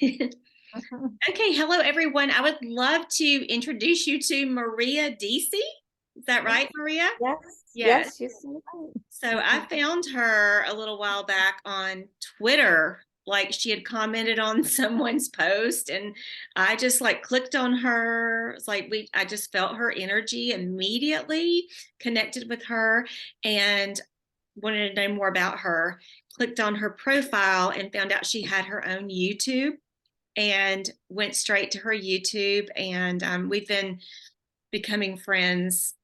Mhm. Okay, hello everyone. I would love to introduce you to Maria Deesy. Is that Yes, right, Maria? yes, Yes. yes, you said So I right. found her a little while back on Twitter. Like she had commented on someone's post, and I just like clicked on her. It's like I just felt her energy immediately, connected with her, and wanted to know more about her. Clicked on her profile and found out she had her own YouTube and went straight to her YouTube. And we've been becoming friends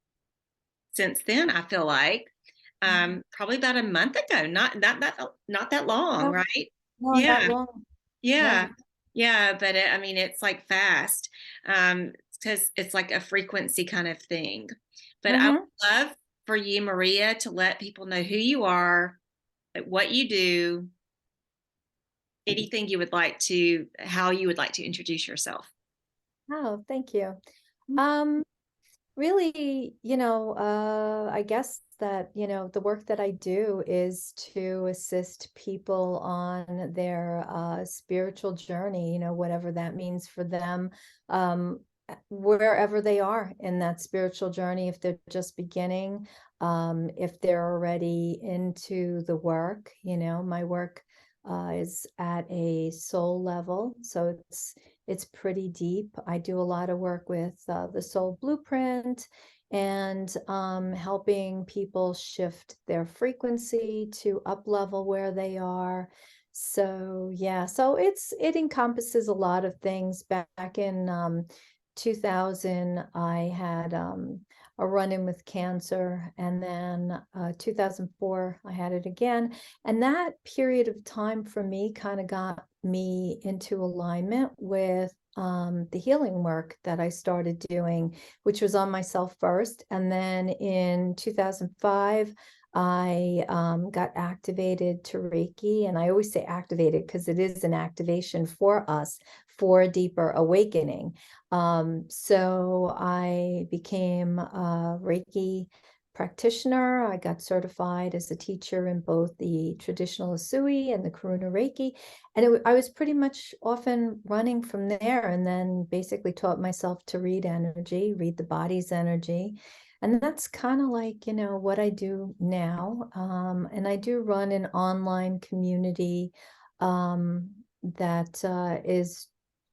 since then, I feel like. Probably about a month ago, not that long, No, right? not Yeah, that long. Yeah. yeah, yeah. But I mean, it's like fast because it's like a frequency kind of thing. But I Mm-hmm. would love for you, Maria, to let people know who you are, what you do, anything you would like to, how you would like to introduce yourself. Oh, thank you. Um, Really, I guess that, the work that I do is to assist people on their spiritual journey, whatever that means for them, wherever they are in that spiritual journey, if they're just beginning, if they're already into the work, my work is at a soul level, so it's pretty deep. I do a lot of work with the soul blueprint and helping people shift their frequency to up level where they are. So yeah, so it encompasses a lot of things. Back in 2000, I had a run-in with cancer, and then 2004, I had it again. And that period of time for me kind of got me into alignment with the healing work that I started doing, which was on myself first. And then in 2005, I got activated to Reiki. And I always say activated because it is an activation for us for a deeper awakening. So I became a Reiki practitioner. I got certified as a teacher in both the traditional Usui and the Karuna Reiki. And I was pretty much often running from there, and then basically taught myself to read energy, read the body's energy. And that's kind of like, what I do now. And I do run an online community that is,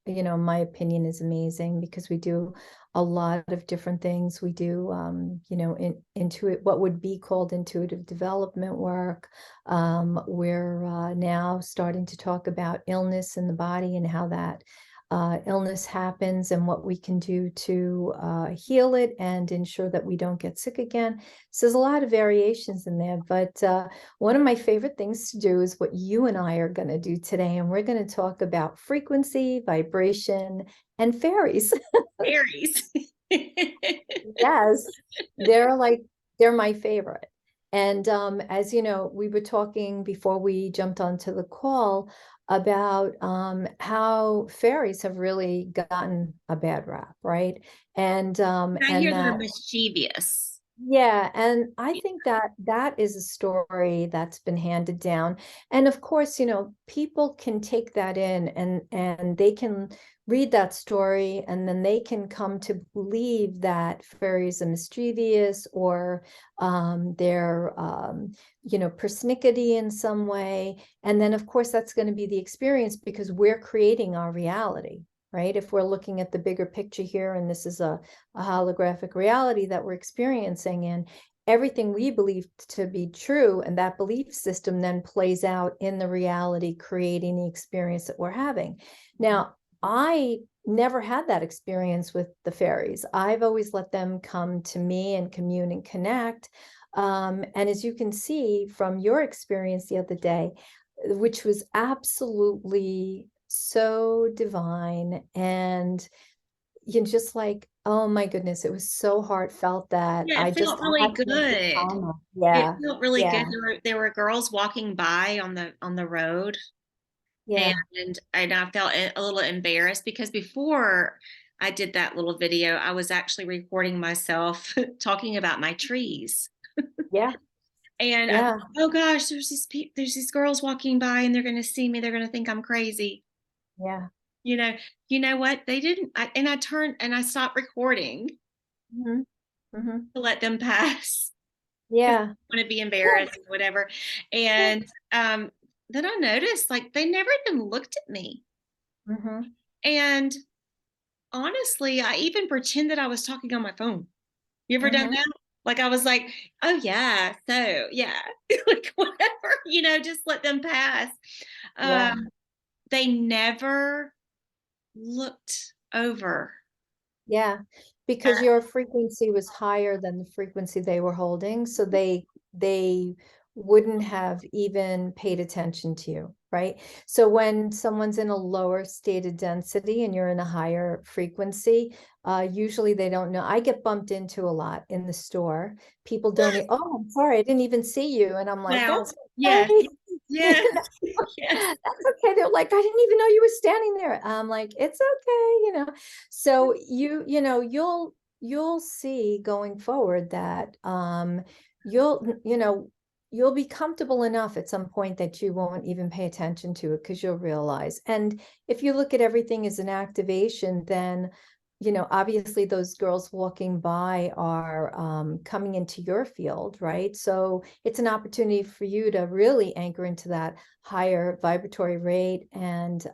my opinion is amazing because we do a lot of different things. We do, what would be called intuitive development work. We're now starting to talk about illness in the body and how that illness happens and what we can do to heal it and ensure that we don't get sick again. So there's a lot of variations in there, but one of my favorite things to do is what you and I are going to do today, and we're going to talk about frequency, vibration, and fairies. Fairies. Yes, they're my favorite. And as you know, we were talking before we jumped onto the call about how fairies have really gotten a bad rap, right? I And hear they're that mischievous. yeah, and I think that that is a story that's been handed down. And of course, people can take that in and they can read that story, and then they can come to believe that fairies are mischievous, or they're persnickety in some way. And then of course that's going to be the experience because we're creating our reality, right? If we're looking at the bigger picture here, and this is a holographic reality that we're experiencing, and everything we believe to be true, and that belief system then plays out in the reality, creating the experience that we're having. Now, I never had that experience with the fairies. I've always let them come to me and commune and connect. And as you can see from your experience the other day, which was absolutely so divine, and just like, oh my goodness, it was so heartfult that Yeah, I it just felt really had to make this good. comment. It Yeah, felt really good. yeah, There were girls walking by on the road, yeah. and I felt a little embarrassed because before I did that little video, I was actually recording myself talking about my trees. Yeah, And I thought, yeah, oh gosh, there's these girls walking by and they're going to see me. They're going to think I'm crazy. Yeah. You know, you know what? They didn't, and I turned and I stopped recording Hmm. Hmm. to let them pass because Yeah. I want to be Yeah. embarrassed, whatever. Yeah. And then I noticed like they never even looked at me. Hmm. And honestly, I even pretended I was talking on my phone. You ever done Hmm. that? Like I was like, oh yeah, so yeah, like whatever, just let them pass. Yeah. Um, they never looked over. Yeah, because At, your frequency was higher than the frequency they were holding, so they wouldn't have even paid attention to you, right? So when someone's in a lower state of density and you're in a higher frequency, usually they don't know. I get bumped into a lot in the store. People don't, oh, I'm sorry, I didn't even see you. And I'm like, wow. that's Yes. okay. Yes. Yes. That's okay. They're like, I didn't even know you were standing there. I'm like, it's okay. So you'll see going forward that you'll be comfortable enough at some point that you won't even pay attention to it because you'll realize. And if you look at everything as an activation, then obviously those girls walking by are coming into your field, right? So it's an opportunity for you to really anchor into that higher vibratory rate and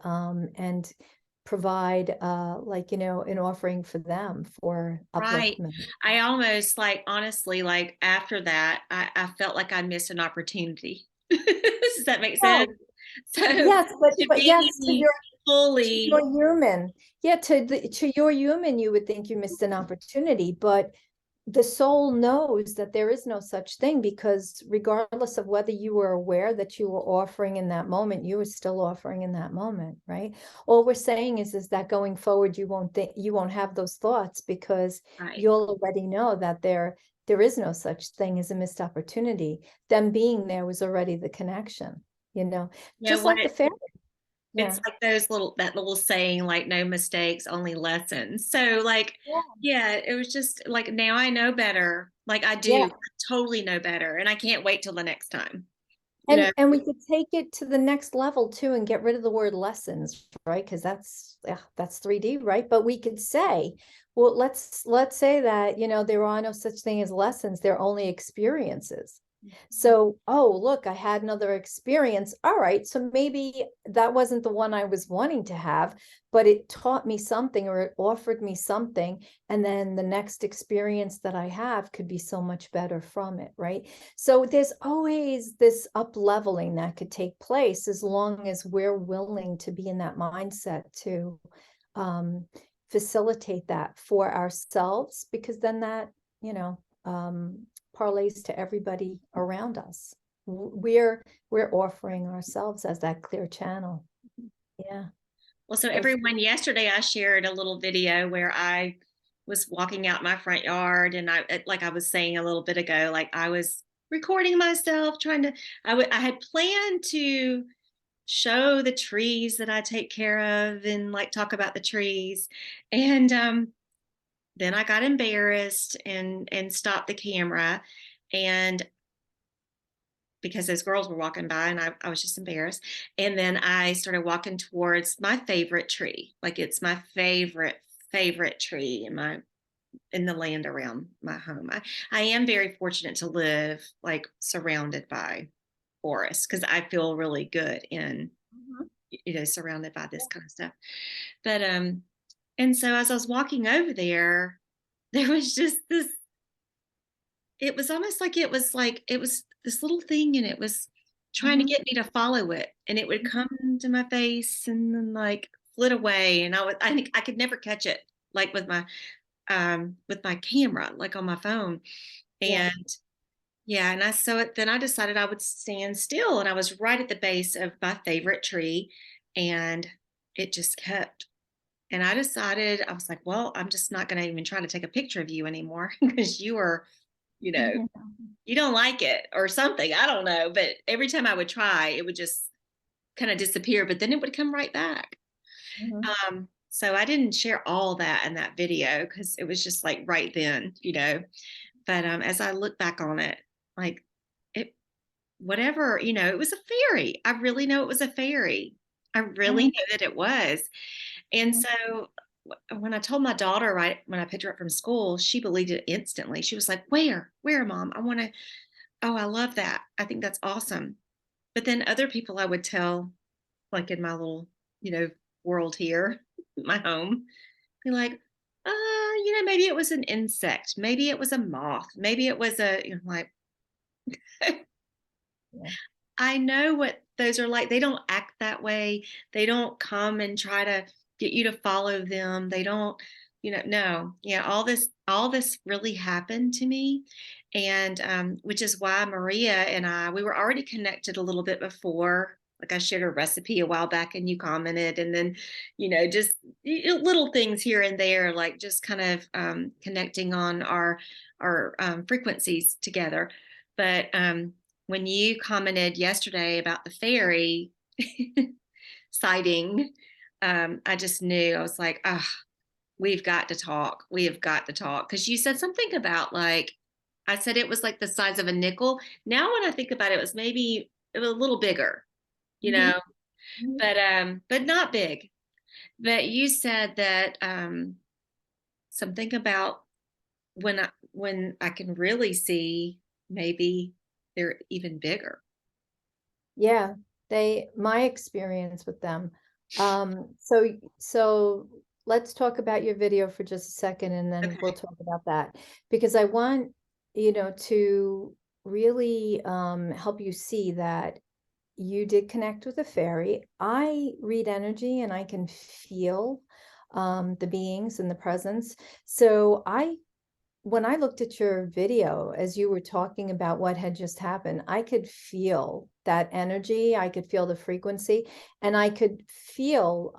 provide an offering for them for Right. upliftment. I almost like honestly, like after that, I felt like I missed an opportunity. Does that make sense? Oh, So yes, to but yes, be to your fully human. Yeah, to your human, you would think you missed an opportunity, but the soul knows that there is no such thing because regardless of whether you were aware that you were offering in that moment, you were still offering in that moment, right? All we're saying is that going forward, you won't have those thoughts because right. you'll already know that there is no such thing as a missed opportunity. Them being there was already the connection, You know just what like the fairy. Yeah. it's like that little saying, like no mistakes, only lessons. So like, Yeah. yeah, it was just like now I know better. Like I do, Yeah. I totally know better. And I can't wait till the next time. You know, And we could take it to the next level too and get rid of the word lessons, right? Because that's 3D, right? But we could say, well, let's say that, there are no such thing as lessons, they're only experiences. So, oh, look, I had another experience. All right, so maybe that wasn't the one I was wanting to have, but it taught me something or it offered me something. And then the next experience that I have could be so much better from it, right? So there's always this up leveling that could take place as long as we're willing to be in that mindset to um, facilitate that for ourselves, because then that, parlays to everybody around us. We're offering ourselves as that clear channel. Yeah. well, so That's everyone, yesterday I shared a little video where I was walking out my front yard, and like I was saying a little bit ago, like I was recording myself, trying to. I had planned to show the trees that I take care of and like talk about the trees, and then I got embarrassed and stopped the camera, and because those girls were walking by and I was just embarrassed. And then I started walking towards my favorite tree. Like it's my favorite tree in the land around my home. I am very fortunate to live like surrounded by forests because I feel really good in Mhm. surrounded by this kind of stuff. But and so as I was walking over there, there was just this, it was almost like it was this little thing and it was trying to Mhm. get me to follow it, and it would come to my face and then like flit away, and I think I could never catch it like with my camera like on my phone. Yeah. And yeah, and then I decided I would stand still, and I was right at the base of my favorite tree, and it just kept, and I decided, I was like, well, I'm just not going to even try to take a picture of you anymore because you are, you know, Mhm. you don't like it or something. I don't know. But every time I would try, it would just kind of disappear, but then it would come right back. Mhm. So I didn't share all that in that video because it was just like right then. But as I look back on it, like it, whatever, it was a fairy. I really know it was a fairy. I really Mhm. knew that it was. And Mhm. so when I told my daughter, right when I picked her up from school, she believed it instantly. She was like, Where, mom? I want to, oh, I love that. I think that's awesome. But then other people I would tell, like in my little, you know, world here, my home, be like, maybe it was an insect. Maybe it was a moth. Maybe it was like, Yeah. I know what those are like. They don't act that way. They don't come and try to get you to follow them. They don't, no. Yeah, all this really happened to me. And which is why Maria and we were already connected a little bit before. Like I shared a recipe a while back and you commented, and then, just little things here and there, like just kind of connecting on our frequencies together. But when you commented yesterday about the fairy sighting, I just knew. I was like, ah, we've got to talk. We have got to talk. Because you said something about like, I said it was like the size of a nickel. Now when I think about it, it was a little bigger, you Mhm. know, Mhm. but not big. But you said that something about when I can really see, maybe they're even bigger. Yeah, my experience with them. So let's talk about your video for just a second and then we'll Okay. talk about that because I want, to really help you see that you did connect with a fairy. I read energy and I can feel the beings and the presence. So when I looked at your video, as you were talking about what had just happened, I could feel that energy. I could feel the frequency and I could feel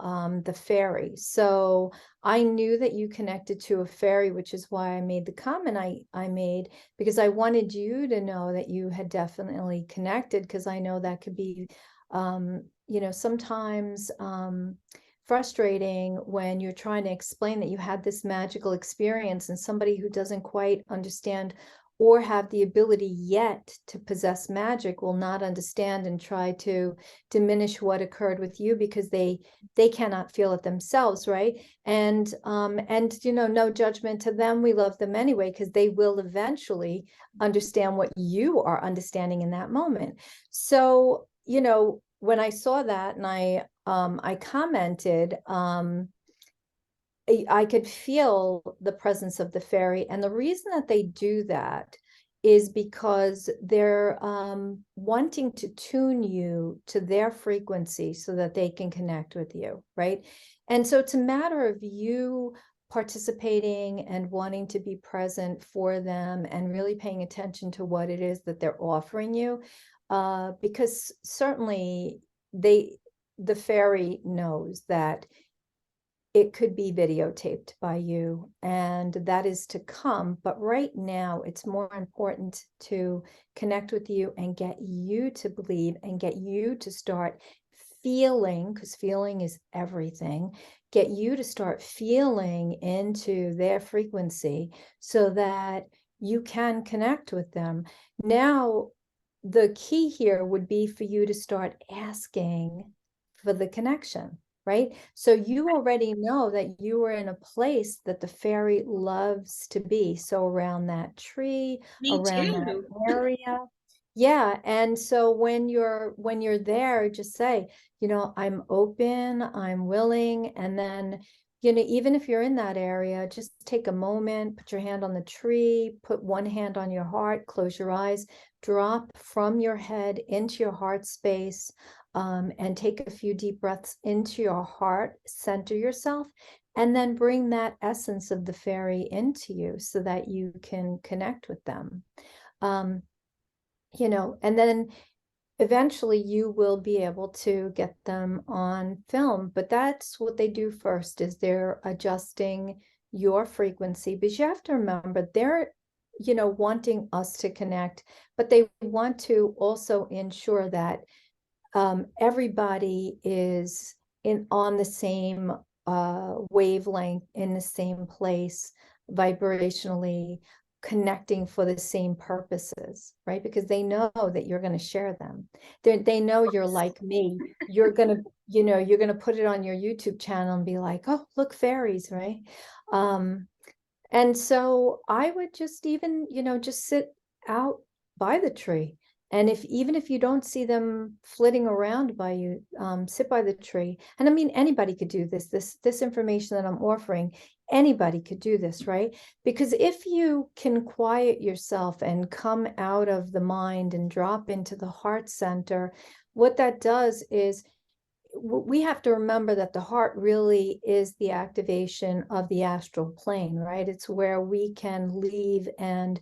the fairy. So I knew that you connected to a fairy, which is why I made the comment I made, because I wanted you to know that you had definitely connected, because I know that could be, sometimes frustrating when you're trying to explain that you had this magical experience and somebody who doesn't quite understand or have the ability yet to possess magic will not understand and try to diminish what occurred with you because they cannot feel it themselves, right? And no judgment to them. We love them anyway because they will eventually understand what you are understanding in that moment. So when I saw that and I commented, I could feel the presence of the fairy. And the reason that they do that is because they're wanting to tune you to their frequency so that they can connect with you, right? And so it's a matter of you participating and wanting to be present for them and really paying attention to what it is that they're offering you. Because certainly they, the fairy knows that it could be videotaped by you, and that is to come. But right now, it's more important to connect with you and get you to believe and get you to start feeling, because feeling is everything, get you to start feeling into their frequency so that you can connect with them. Now, the key here would be for you to start asking for the connection, right? So you already know that you are in a place that the fairy loves to be. So around that tree, Me around that too. area. Yeah. And so when you're there, just say, I'm open, I'm willing. And then, even if you're in that area, just take a moment, put your hand on the tree, put one hand on your heart, close your eyes, drop from your head into your heart space, and take a few deep breaths into your heart, center yourself, and then bring that essence of the fairy into you so that you can connect with them. Um, and then eventually you will be able to get them on film, but that's what they do first is they're adjusting your frequency, because you have to remember they're wanting us to connect, but they want to also ensure that everybody is in on the same wavelength, in the same place, vibrationally connecting for the same purposes, right? Because they know that you're going to share them. They know you're like me. you know, you're going to put it on your YouTube channel and be like, oh, look, fairies, right? Um, and so I would just even, you know, just sit out by the tree. And if even if you don't see them flitting around by you, sit by the tree. And I mean, anybody could do this. This information that I'm offering, anybody could do this, right? Because if you can quiet yourself and come out of the mind and drop into the heart center, what that does is we have to remember that the heart really is the activation of the astral plane, right? It's where we can leave and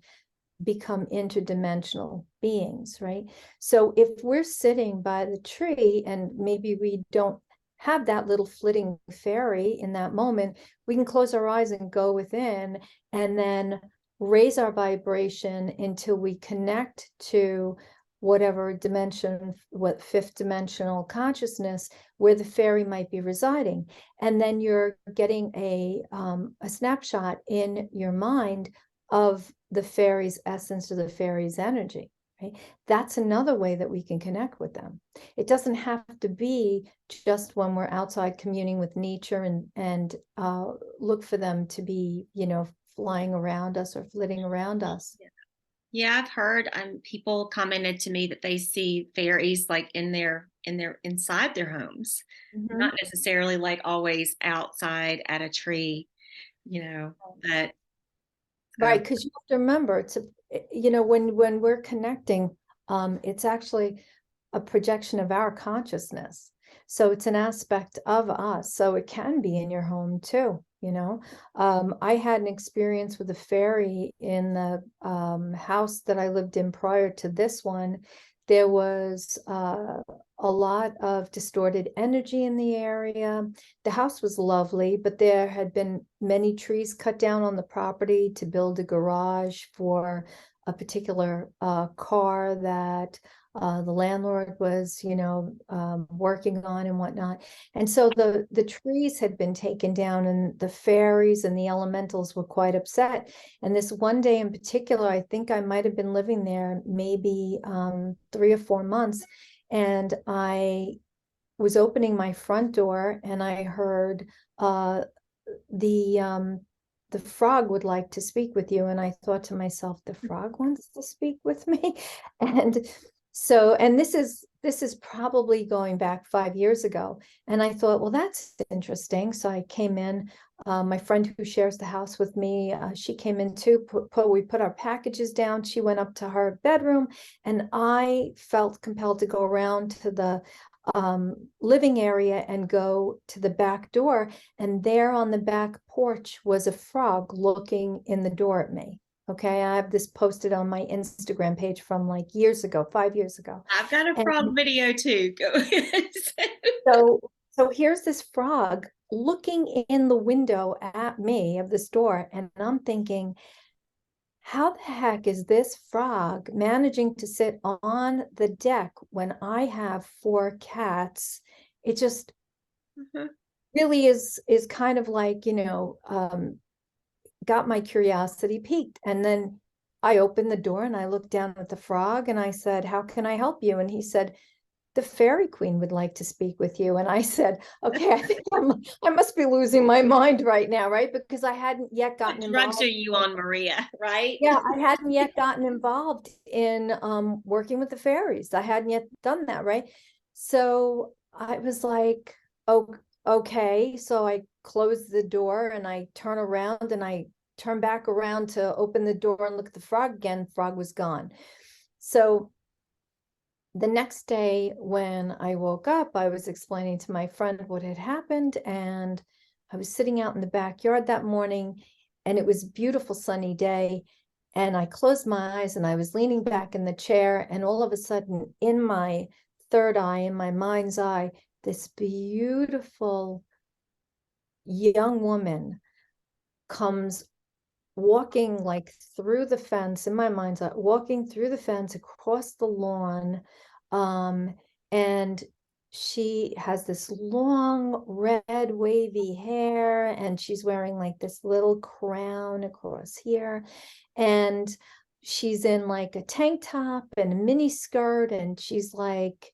become interdimensional beings, right? So if we're sitting by the tree and maybe we don't have that little flitting fairy in that moment, we can close our eyes and go within and then raise our vibration until we connect to whatever dimension, what fifth dimensional consciousness where the fairy might be residing. And then you're getting a snapshot in your mind of the fairy's essence or the fairy's energy, right? That's another way that we can connect with them. It doesn't have to be just when we're outside communing with nature and look for them to be, you know, flying around us or flitting around us. Yeah, I've heard people commented to me that they see fairies like in their inside their homes, not Mhm. necessarily like always outside at a tree, you know, but Right, because you have to remember, you know, when we're connecting, it's actually a projection of our consciousness. So it's an aspect of us. So it can be in your home too, you know. I had an experience with a fairy in the house that I lived in prior to this one. There was a lot of distorted energy in the area. The house was lovely, but there had been many trees cut down on the property to build a garage for a particular car that the landlord was, you know, working on and whatnot. And so the trees had been taken down, and the fairies and the elementals were quite upset. And this one day in particular, I think I might have been living there maybe 3 or 4 months, and I was opening my front door and I heard uh the the frog would like to speak with you. And I thought to myself, the frog wants to speak with me. And so, and this is probably going back 5 years ago. And I thought, well, that's interesting. So I came in. My friend who shares the house with me, she came in too. We put our packages down. She went up to her bedroom, and I felt compelled to go around to the living area and go to the back door. And there on the back porch was a frog looking in the door at me. Okay, I have this posted on my Instagram page from like years ago, 5 years ago. I've got a And frog video too. Go ahead. so, so here's this frog looking in the window at me of this door, and I'm thinking, how the heck is this frog managing to sit on the deck when I have 4 cats? It just Mhm. really is kind of like, you know, got my curiosity piqued. And then I opened the door and I looked down at the frog and I said, how can I help you? And he said, the fairy queen would like to speak with you. And I said, okay, I think I must be losing my mind right now, right? Because I hadn't yet What gotten drugs are involved. you on, Maria? Right? Yeah, I hadn't yet gotten involved in working with the fairies. I hadn't yet done that, right? So I was like, oh, okay. So I closed the door and I turn around and I turn back around to open the door and look at the frog again. Frog was gone. So the next day when I woke up, I was explaining to my friend what had happened, and I was sitting out in the backyard that morning, and it was a beautiful sunny day, and I closed my eyes and I was leaning back in the chair, and all of a sudden in my third eye, in my mind's eye, this beautiful young woman comes walking like through the fence in my mind's eye, walking through the fence across the lawn. Um, and she has this long red wavy hair, and she's wearing like this little crown across here. And she's in like a tank top and a mini skirt, and she's like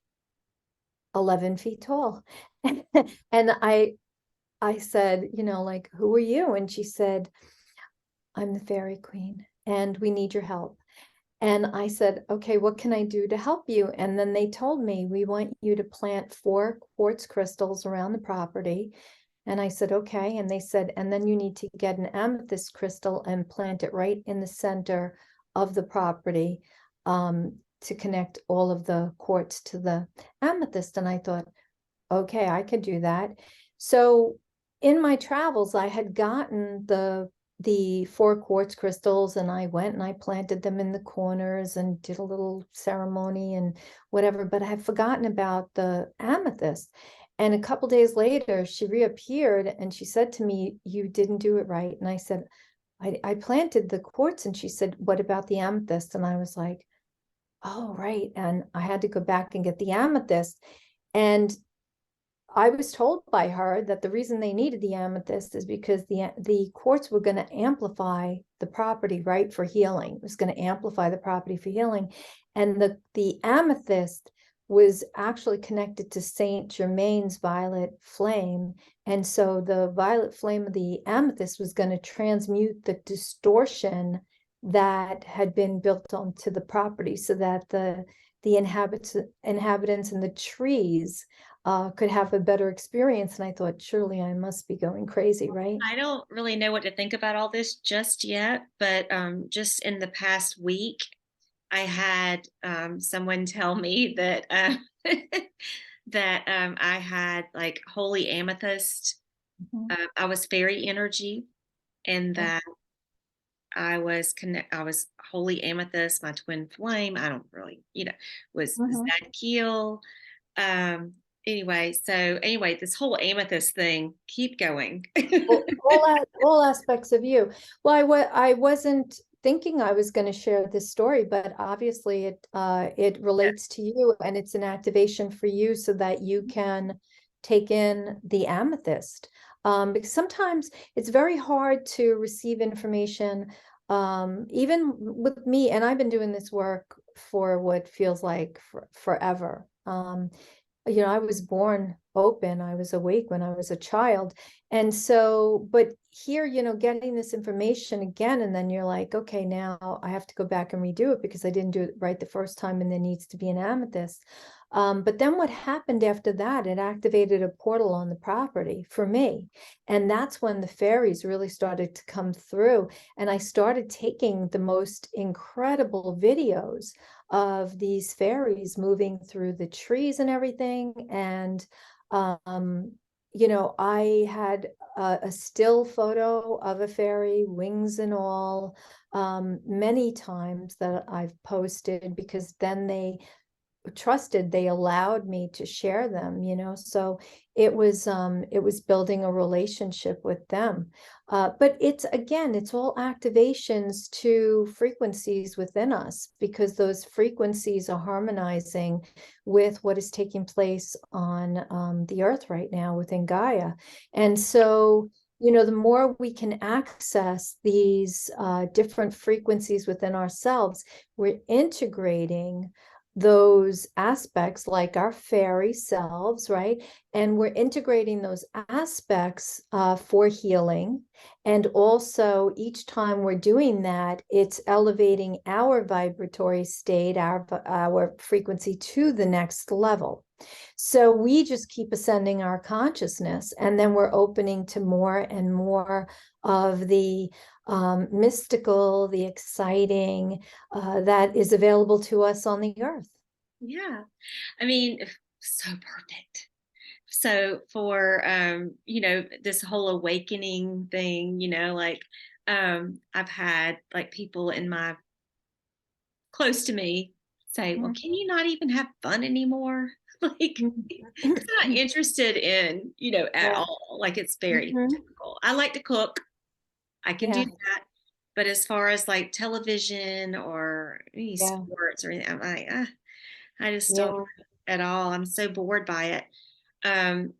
11 feet tall. And I said, like, who are you? And she said, I'm the fairy queen and we need your help. And I said, okay, what can I do to help you? And then they told me, we want you to plant 4 quartz crystals around the property. And I said, okay. And they said, and then you need to get an amethyst crystal and plant it right in the center of the property, to connect all of the quartz to the amethyst. And I thought, okay, I could do that. So in my travels, I had gotten the 4 quartz crystals, and I went and I planted them in the corners and did a little ceremony and whatever, but I had forgotten about the amethyst. And a couple days later, she reappeared and she said to me, you didn't do it right. And I said, I planted the quartz. And she said, what about the amethyst? And I was like, oh, right. And I had to go back and get the amethyst. And I was told by her that the reason they needed the amethyst is because the quartz were going to amplify the property, right, for healing. It was going to amplify the property for healing. And the amethyst was actually connected to Saint Germain's violet flame. And so the violet flame of the amethyst was going to transmute the distortion that had been built onto the property, so that the inhabitants and the trees could have a better experience. And I thought, surely I must be going crazy, right? I don't really know what to think about all this just yet, but just in the past week, I had someone tell me that that I had like holy amethyst. Mhm. I was fairy energy, and Yeah. that I was holy amethyst, my twin flame. I don't really, was Mhm. Zadkiel. Um, anyway, this whole amethyst thing, keep going. All aspects of you. Well, I wasn't thinking I was going to share this story, but obviously it relates to you, and it's an activation for you so that you can take in the amethyst. Because sometimes it's very hard to receive information, even with me, and I've been doing this work for what feels like forever. I was born open. I was awake when I was a child. And so, but here, getting this information again, and then you're like, okay, now I have to go back and redo it because I didn't do it right the first time, and there needs to be an amethyst. But then what happened after that? It activated a portal on the property for me. And that's when the fairies really started to come through. And I started taking the most incredible videos of these fairies moving through the trees and everything. And I had a still photo of a fairy, wings and all, many times that I've posted, because then they allowed me to share them, so it was building a relationship with them. But it's all activations to frequencies within us, because those frequencies are harmonizing with what is taking place on the earth right now within Gaia. And so the more we can access these different frequencies within ourselves, we're integrating those aspects, like our fairy selves, right? And we're integrating those aspects for healing. And also, each time we're doing that, it's elevating our vibratory state, our frequency to the next level. So we just keep ascending our consciousness, and then we're opening to more and more of the mystical, the exciting, that is available to us on the earth. Yeah. I mean, so perfect. So for this whole awakening thing, like I've had like people in my close to me say, well, can you not even have fun anymore? Like, because I'm not interested in, at Yeah. all. Like, it's very Mhm. typical. I like to cook, I can do Yeah. that. But as far as like television or any Yeah. sports or anything, I'm like, I just don't Yeah. at all. I'm so bored by it.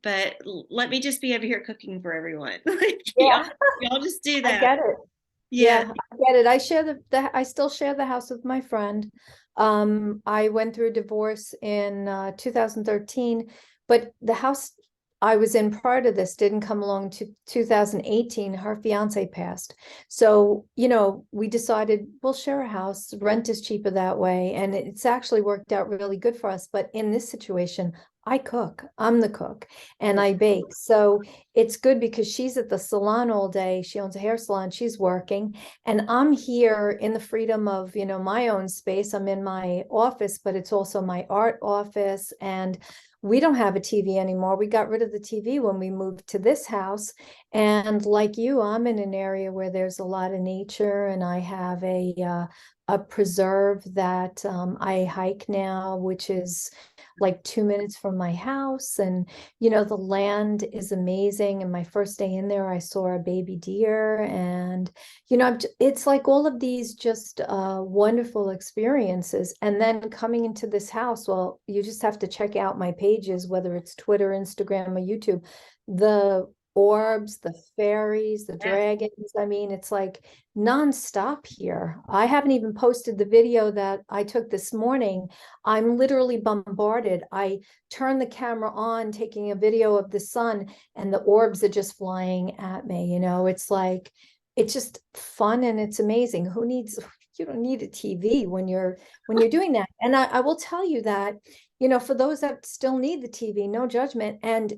But let me just be over here cooking for everyone. Like, Yeah. y'all just do I that. get it. Yeah. Yeah, I get it. I still share the house with my friend. I went through a divorce in 2013, but the house I was in prior to this didn't come along to 2018. Her fiance passed. So, we decided we'll share a house. Rent is cheaper that way. And it's actually worked out really good for us. But in this situation, I cook. I'm the cook and I bake. So it's good because she's at the salon all day. She owns a hair salon. She's working. And I'm here in the freedom of, my own space. I'm in my office, but it's also my art office. And we don't have a TV anymore. We got rid of the TV when we moved to this house. And like you, I'm in an area where there's a lot of nature, and I have a preserve that I hike now, which is like 2 minutes from my house. And, the land is amazing. And my first day in there, I saw a baby deer. And, it's like all of these just wonderful experiences. And then coming into this house, well, you just have to check out my pages, whether it's Twitter, Instagram, or YouTube. The orbs, the fairies, the Yeah. dragons. I mean, it's like nonstop here. I haven't even posted the video that I took this morning. I'm literally bombarded. I turn the camera on, taking a video of the sun, and the orbs are just flying at me. It's like, it's just fun and it's amazing. You don't need a TV when you're doing that. And I will tell you that, for those that still need the TV, no judgment. And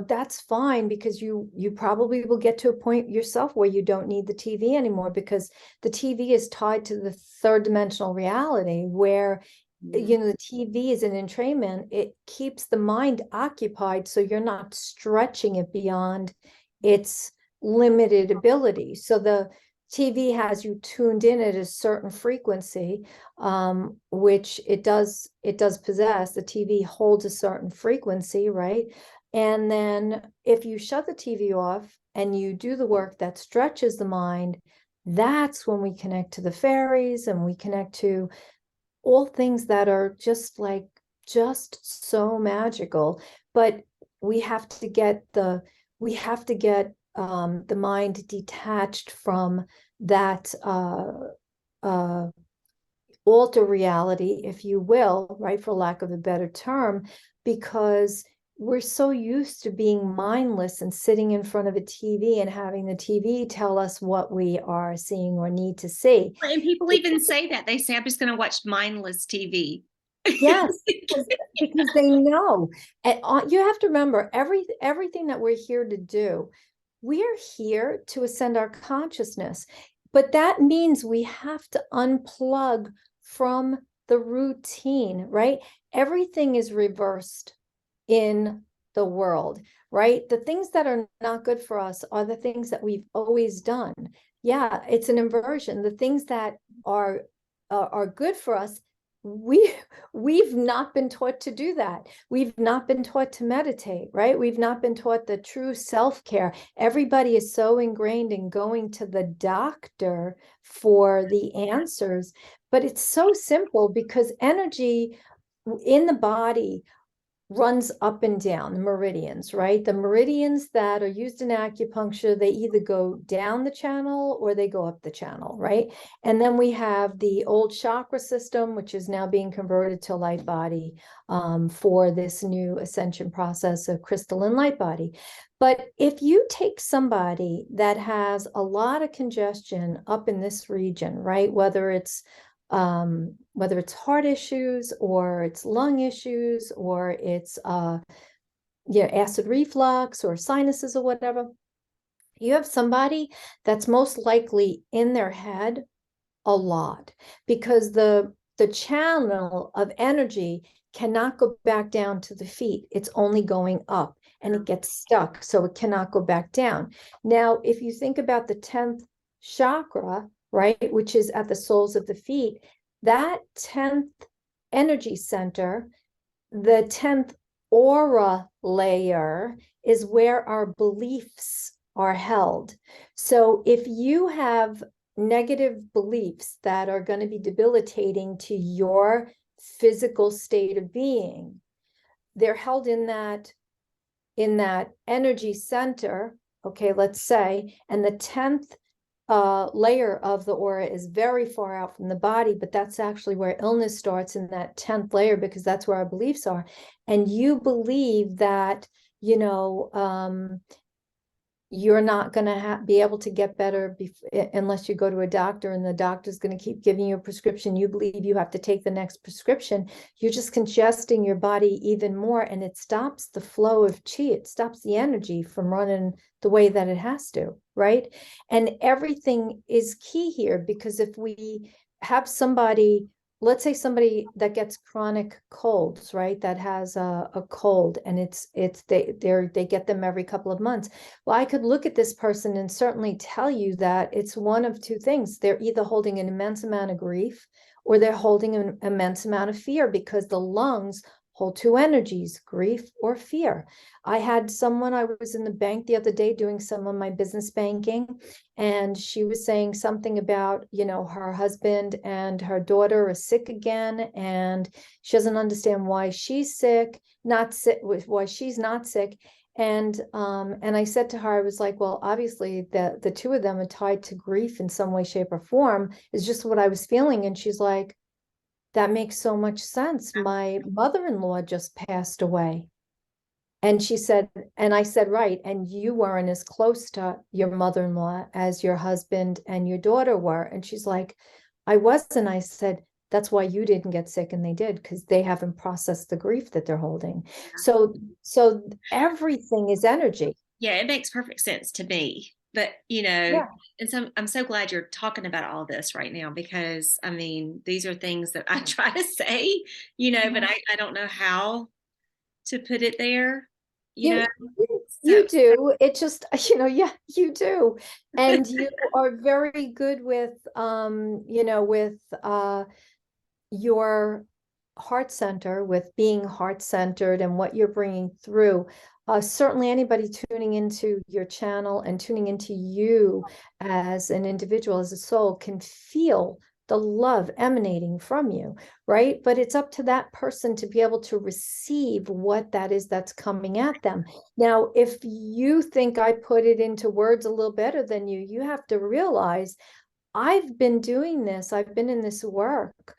that's fine, because you probably will get to a point yourself where you don't need the TV anymore, because the TV is tied to the third dimensional reality where the TV is an entrainment. It keeps the mind occupied, so you're not stretching it beyond its limited ability. So the TV has you tuned in at a certain frequency, which it does possess. The TV holds a certain frequency, right? And then if you shut the TV off and you do the work that stretches the mind, that's when we connect to the fairies, and we connect to all things that are just so magical. But we have to get the mind detached from that alter reality, if you will, right, for lack of a better term, because we're so used to being mindless and sitting in front of a TV and having the TV tell us what we are seeing or need to see. And people even say that. They say, I'm just going to watch mindless TV. Yes, because they know. And you have to remember, everything that we're here to do, we're here to ascend our consciousness. But that means we have to unplug from the routine, right? Everything is reversed in the world, right? The things that are not good for us are the things that we've always done. Yeah, it's an inversion. The things that are good for us, we've not been taught to do that. We've not been taught to meditate, right? We've not been taught the true self-care. Everybody is so ingrained in going to the doctor for the answers, but it's so simple, because energy in the body runs up and down the meridians, right? The meridians that are used in acupuncture, they either go down the channel or they go up the channel, right? And then we have the old chakra system, which is now being converted to light body for this new ascension process of crystalline light body. But if you take somebody that has a lot of congestion up in this region, right? Whether it's heart issues, or it's lung issues, or it's acid reflux or sinuses or whatever, you have somebody that's most likely in their head a lot, because the channel of energy cannot go back down to the feet. It's only going up, and it gets stuck, so it cannot go back down. Now, if you think about the 10th chakra, right, which is at the soles of the feet, that 10th energy center, the 10th aura layer, is where our beliefs are held. So if you have negative beliefs that are going to be debilitating to your physical state of being, they're held in that energy center, okay, let's say, and the 10th layer of the aura is very far out from the body, but that's actually where illness starts, in that 10th layer, because that's where our beliefs are. And you believe that, you know, you're not going to be able to get better unless you go to a doctor, and the doctor's going to keep giving you a prescription. You believe you have to take the next prescription. You're just congesting your body even more, and it stops the flow of chi. It stops the energy from running the way that it has to, right? And everything is key here, because if we have somebody, let's say somebody that gets chronic colds, right? That has a cold, and they get them every couple of months. Well, I could look at this person and certainly tell you that it's one of two things. They're either holding an immense amount of grief, or they're holding an immense amount of fear, because the lungs hold two energies, grief or fear. I had someone, I was in the bank the other day doing some of my business banking, and she was saying something about, you know, her husband and her daughter are sick again, and she doesn't understand why she's sick, not sick, why she's not sick. And I said to her, I was like, well, obviously the two of them are tied to grief in some way, shape, or form, is just what I was feeling. And she's like, that makes so much sense. My mother-in-law just passed away. And she said, and I said, right, and you weren't as close to your mother-in-law as your husband and your daughter were. And she's like, I wasn't. I said, that's why you didn't get sick, and they did, because they haven't processed the grief that they're holding. So everything is energy. Yeah, it makes perfect sense to me. But, you know, Yeah. and so I'm so glad you're talking about all this right now, because I mean, these are things that I try to say, you know, but I don't know how to put it there, you know. So You do. It just, you know, yeah, you do. And you are very good with, you know, with your heart center, with being heart centered and what you're bringing through. Certainly anybody tuning into your channel and tuning into you as an individual, as a soul, can feel the love emanating from you, right? But it's up to that person to be able to receive what that is that's coming at them. Now, if you think I put it into words a little better than you, you have to realize I've been doing this. I've been in this work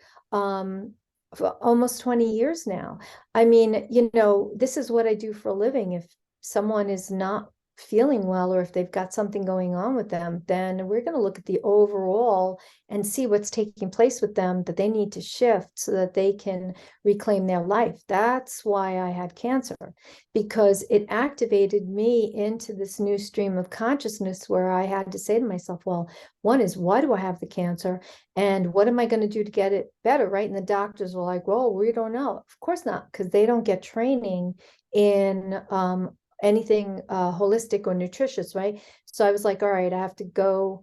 for almost 20 years now. I mean, you know, this is what I do for a living. If someone is not feeling well, or if they've got something going on with them, then we're going to look at the overall and see what's taking place with them that they need to shift so that they can reclaim their life. That's why I had cancer, because it activated me into this new stream of consciousness where I had to say to myself, well, one is, why do I have the cancer? And what am I going to do to get it better? Right. And the doctors were like, well, we don't know. Of course not, because they don't get training in anything holistic or nutritious. Right. So I was like, all right, I have to go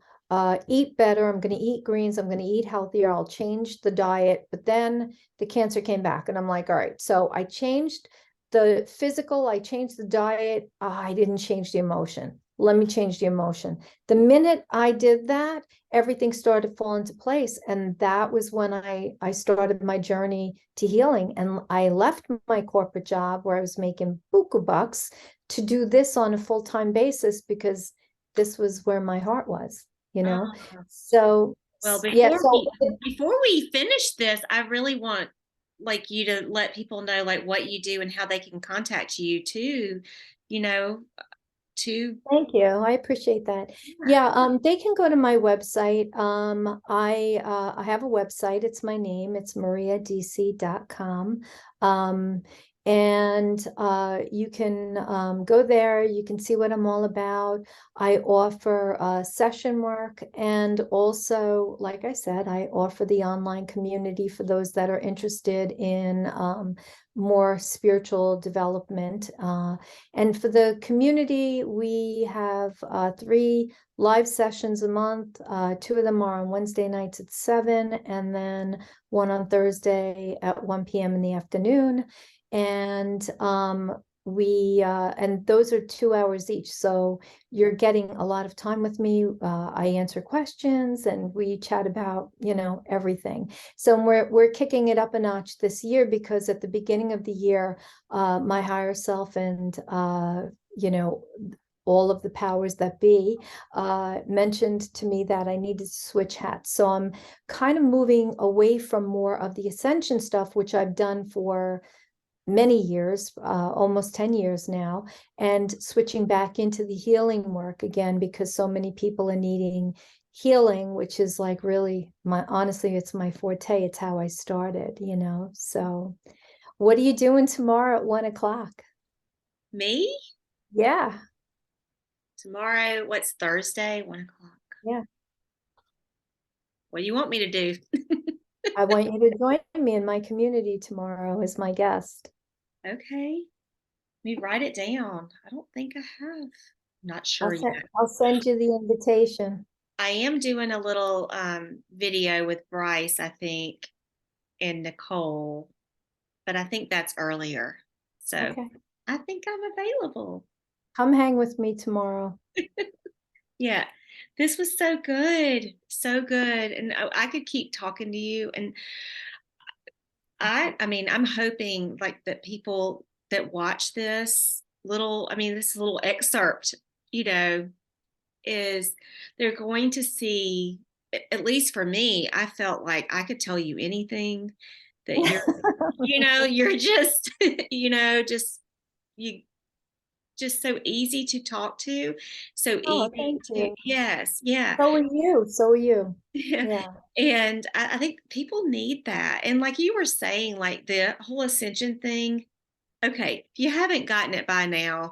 eat better. I'm going to eat greens. I'm going to eat healthier. I'll change the diet. But then the cancer came back, and I'm like, all right. So I changed the physical, I changed the diet. I didn't change the emotion. Let me change the emotion. The minute I did that, everything started to fall into place. And that was when I started my journey to healing. And I left my corporate job where I was making buku bucks to do this on a full-time basis, because this was where my heart was, you know? uh, So well, yeah, so before we finish this, I really want like you to let people know like what you do and how they can contact you too, you know, to thank you. I appreciate that. Yeah, they can go to my website. I have a website. It's my name. It's mariadeesy.com. And you can go there. You can see what I'm all about. I offer session work, and also, like I said, I offer the online community for those that are interested in more spiritual development. And for the community, we have 3 live sessions a month. 2 of them are on Wednesday nights at 7, and then one on Thursday at 1 p.m. in the afternoon. And and those are 2 hours each. So you're getting a lot of time with me. I answer questions, and we chat about, you know, everything. So we're kicking it up a notch this year, because at the beginning of the year, my higher self and you know, all of the powers that be mentioned to me that I needed to switch hats. So I'm kind of moving away from more of the ascension stuff, which I've done for many years, almost 10 years now, and switching back into the healing work again, because so many people are needing healing, which is like really honestly, it's my forte. It's how I started, you know? So what are you doing tomorrow at 1 o'clock? Me? Yeah. Tomorrow, what's Thursday? 1 o'clock. Yeah. What do you want me to do? I want you to join me in my community tomorrow as my guest. Okay. Let me write it down. I don't think I have. Not sure yet. I'll send you the invitation. I am doing a little video with Bryce, I think, and Nicole, but I think that's earlier. So Okay. I think I'm available. Come hang with me tomorrow. Yeah. This was so good. So good. And I could keep talking to you. And I mean, I'm hoping like that people that watch this this little excerpt, you know, is they're going to see, at least for me, I felt like I could tell you anything that you're just, just you just so easy to talk to, so Oh, easy thank to, you. yes, yeah. So are you. So are you. Yeah. Yeah. And I think people need that. And like you were saying, like the whole ascension thing, okay, if you haven't gotten it by now,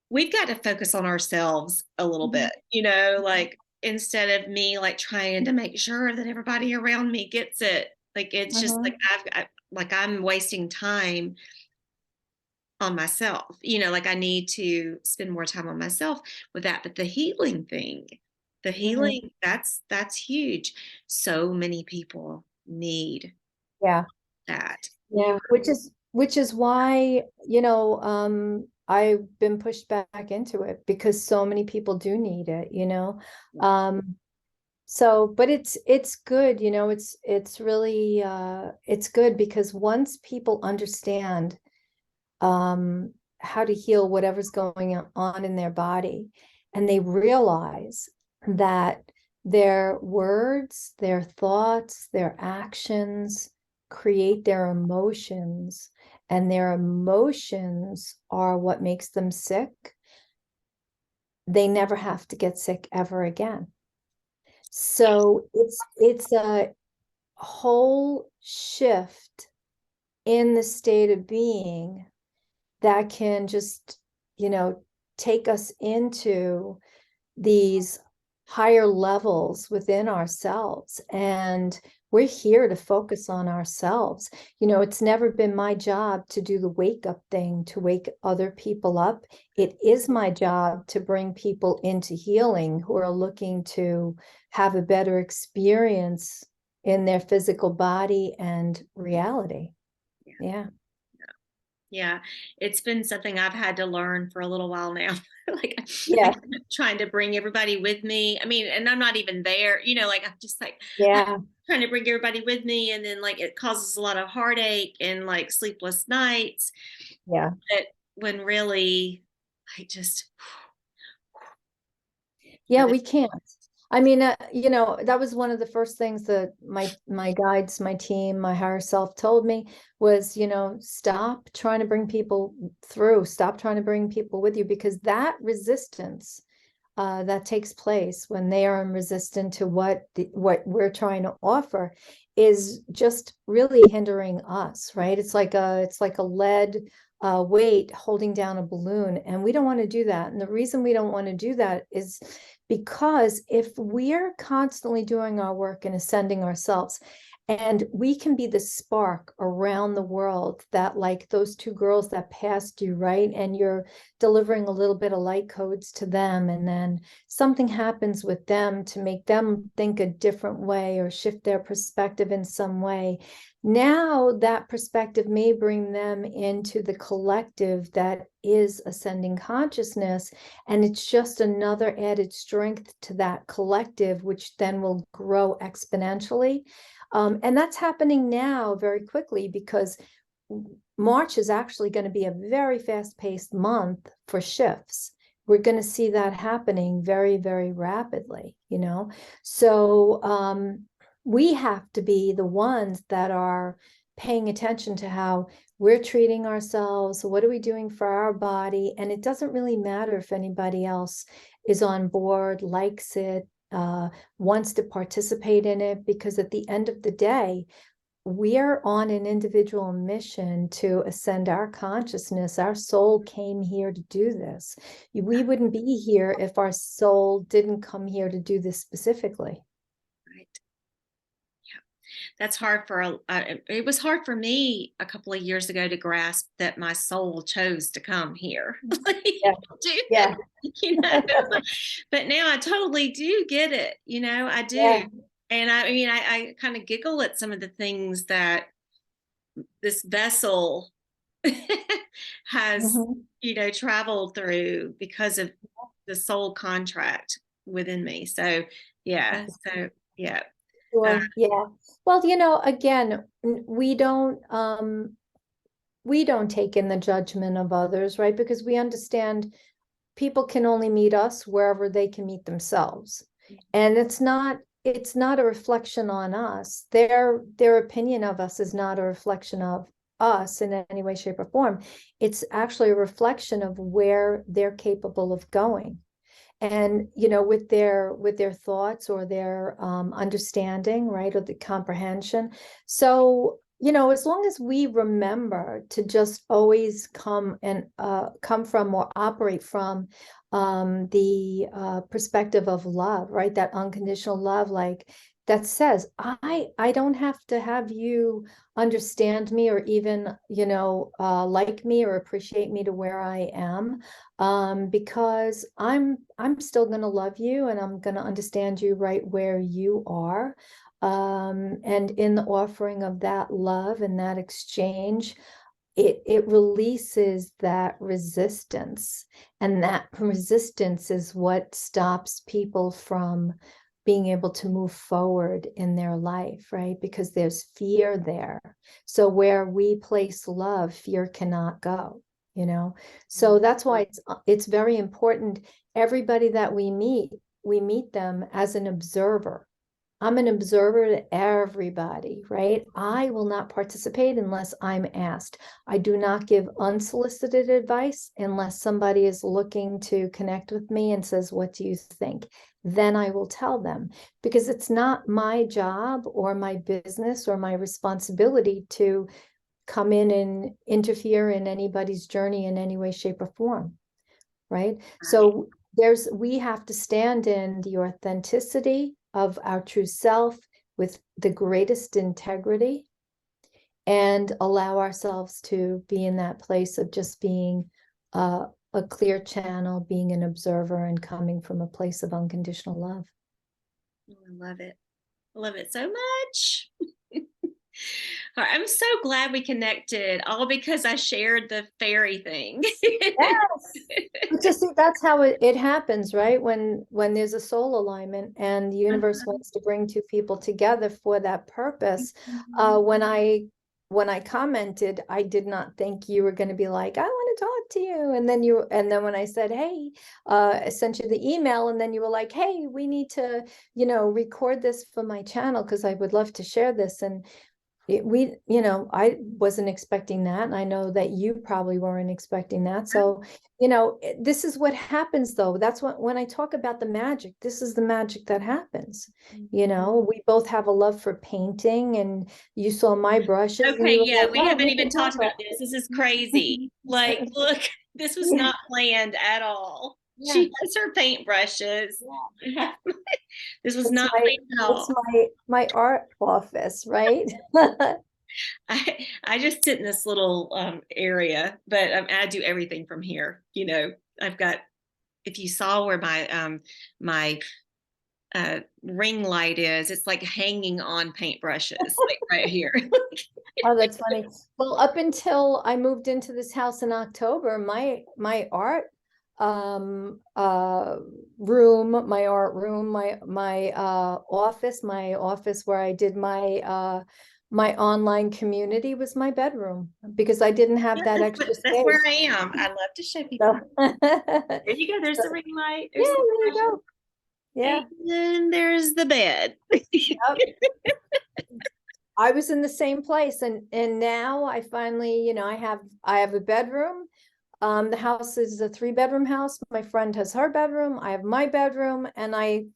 we've got to focus on ourselves a little Mhm. bit, like instead of me like trying to make sure that everybody around me gets it. Like it's just like Mhm. like I'm wasting time on myself. Like I need to spend more time on myself with that. But the Mhm. healing, that's huge. So many people need Yeah. that. Yeah. Which is why, I've been pushed back into it because so many people do need it, you know. Um, so, but it's good, it's really it's good because once people understand how to heal whatever's going on in their body. And they realize that their words, their thoughts, their actions create their emotions, and their emotions are what makes them sick. They never have to get sick ever again. So it's a whole shift in the state of being that can just, you know, take us into these higher levels within ourselves. And we're here to focus on ourselves. It's never been my job to do the wake up thing, to wake other people up. It is my job to bring people into healing who are looking to have a better experience in their physical body and reality. Yeah. Yeah, it's been something I've had to learn for a little while now. Like I Yeah. keep trying to bring everybody with me. I mean, and I'm not even there, like I'm just like I'm Yeah. trying to bring everybody with me, and then like it causes a lot of heartache and like sleepless nights. Yeah. But when really I just Yeah, let it. we can't. I mean, that was one of the first things that my guides, my team, my higher self told me was, stop trying to bring people through, stop trying to bring people with you, because that resistance that takes place when they are resistant to what we're trying to offer is just really hindering us, right? It's like a lead weight holding down a balloon, and we don't want to do that. And the reason we don't want to do that is because if we're constantly doing our work and ascending ourselves, and we can be the spark around the world, that like those two girls that passed you, right? And you're delivering a little bit of light codes to them, and then something happens with them to make them think a different way or shift their perspective in some way. Now that perspective may bring them into the collective that is ascending consciousness, and it's just another added strength to that collective, which then will grow exponentially. And that's happening now very quickly because March is actually going to be a very fast-paced month for shifts. we're going to see that happening very, very rapidly, you know? So we have to be the ones that are paying attention to how we're treating ourselves. What are we doing for our body? And it doesn't really matter if anybody else is on board, likes it, wants to participate in it, because at the end of the day, we are on an individual mission to ascend our consciousness. Our soul came here to do this. We wouldn't be here if our soul didn't come here to do this specifically. Right. That's hard for it was hard for me a couple of years ago to grasp that my soul chose to come here. Yeah. Yeah. You know, but now I totally do get it, you know, I do. Yeah. And I mean, I kind of giggle at some of the things that this vessel has, Mhm. you know, traveled through because of the soul contract within me. So yeah, so yeah. Sure. Yeah. Well, you know, again, we don't take in the judgment of others, right? Because we understand people can only meet us wherever they can meet themselves. And it's not a reflection on us. Their opinion of us is not a reflection of us in any way, shape, or form. It's actually a reflection of where they're capable of going. And you know, with their thoughts or their understanding, right, or the comprehension. So you know, as long as we remember to just always come from or operate from the perspective of love, right, that unconditional love, like that says, I don't have to have you understand me or even, you know, like me or appreciate me to where I am, because I'm still going to love you and I'm going to understand you right where you are. And in the offering of that love and that exchange, it releases that resistance. And that resistance is what stops people from being able to move forward in their life, right? Because there's fear there. So where we place love, fear cannot go, you know? So that's why it's very important. Everybody that we meet them as an observer. I'm an observer to everybody, right? I will not participate unless I'm asked. I do not give unsolicited advice unless somebody is looking to connect with me and says, "What do you think?" Then I will tell them, because it's not my job or my business or my responsibility to come in and interfere in anybody's journey in any way, shape, or form, right? So we have to stand in the authenticity of our true self with the greatest integrity and allow ourselves to be in that place of just being a clear channel, being an observer, and coming from a place of unconditional love. Oh, I love it. I love it so much. I'm so glad we connected, all because I shared the fairy thing. Yes. But just see, that's how it happens, right? When there's a soul alignment and the universe wants to bring two people together for that purpose. When I commented, I did not think you were going to be like, "I want to talk to you." And then when I said, "Hey," I sent you the email, and then you were like, "Hey, we need to, you know, record this for my channel because I would love to share this." And I wasn't expecting that. And I know that you probably weren't expecting that. So, this is what happens though. That's when I talk about the magic, this is the magic that happens. We both have a love for painting, and you saw my brushes and Okay, you were yeah, like, we "Oh, haven't we even can talk talked about about this. This is crazy. Like, it." look, this was Yeah, not planned at all. yeah, She has her paintbrushes. yeah. This was It's not my planned at it's all. my art office, right? I just sit in this little area, but I do everything from here. I've got. If you saw where my ring light is, it's like hanging on paintbrushes, like right here. Oh, that's funny. Well, up until I moved into this house in October, my art room, my office where I did my online community was my bedroom because I didn't have Yeah, that extra that's where I space. am. I love to show people. So, yeah, There you go. There's the ring light. there There's the you light. go. Yeah. And there's the bed. Yep. I was in the same place, and now I finally, I have a bedroom. The house is a 3-bedroom house. My friend has her bedroom. I have my bedroom, and I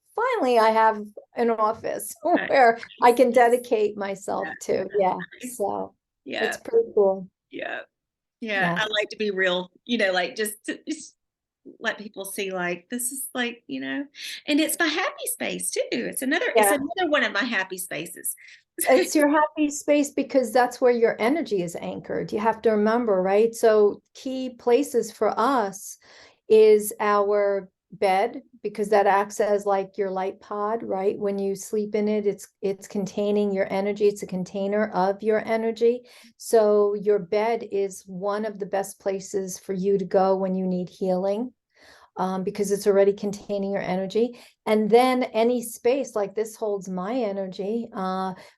have an office Nice. where I can dedicate myself Yeah, to. Yeah. nice. So Yeah, it's pretty cool. yeah, yeah. Yeah. I like to be real, like just let people see like this is like, and it's my happy space too. It's Yeah. another one of my happy spaces. It's your happy space because that's where your energy is anchored. You have to remember, right? So key places for us is our bed because that acts as like your light pod, right? When you sleep in it, it's containing your energy. It's a container of your energy. So your bed is one of the best places for you to go when you need healing. Because it's already containing your energy. And then any space like this holds my energy,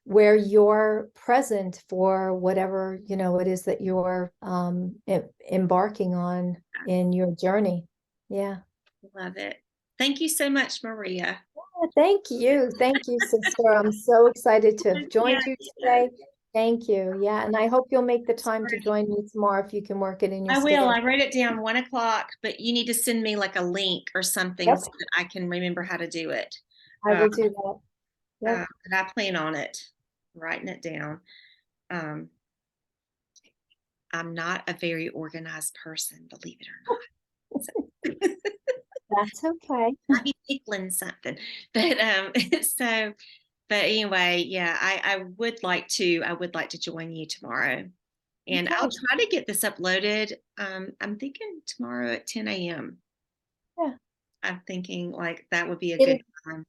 where you're present for whatever, it is that you're embarking on in your journey. Yeah. Love it. Thank you so much, Maria. Thank you. Thank you, sister. I'm so excited to have Yeah, joined you yeah. today. Thank you. Yeah. And I hope you'll make the time to join me tomorrow if you can work it in your I will. schedule. I wrote it down 1 o'clock, but you need to send me like a link or something Yep. so that I can remember how to do it. I Uh, will do that. Yep. but I plan on it, writing it down. Um, I'm not a very organized person, believe it or not. So, That's okay. might be tickling something, but so, but anyway, yeah, I would like to join you tomorrow, and I'll Okay. try to get this uploaded. I'm thinking tomorrow at 10 a.m. Yeah. I'm thinking like that would be a It'll good time.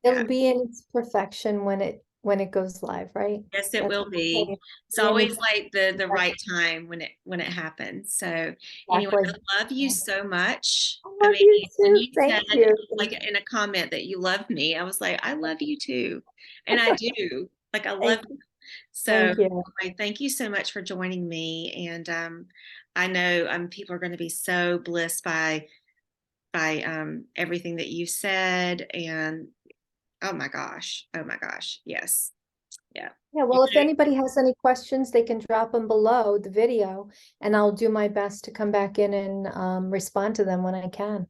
Yeah. it'll be in its perfection when it goes live, right? Yes, it That's will be. It's be in always its like the right time when it happens. So anyway, exactly. I love you so much. I I love mean, you when too. you Thank said you. like in a comment that you love me, I was like, I love you too. And I do. Like I love Thank you. So thank you. anyway, thank you so much for joining me. And I know people are going to be so blessed by everything that you said. And oh my gosh. Oh my gosh. Yes. Yeah. Yeah, well, if anybody has any questions, they can drop them below the video, and I'll do my best to come back in and respond to them when I can.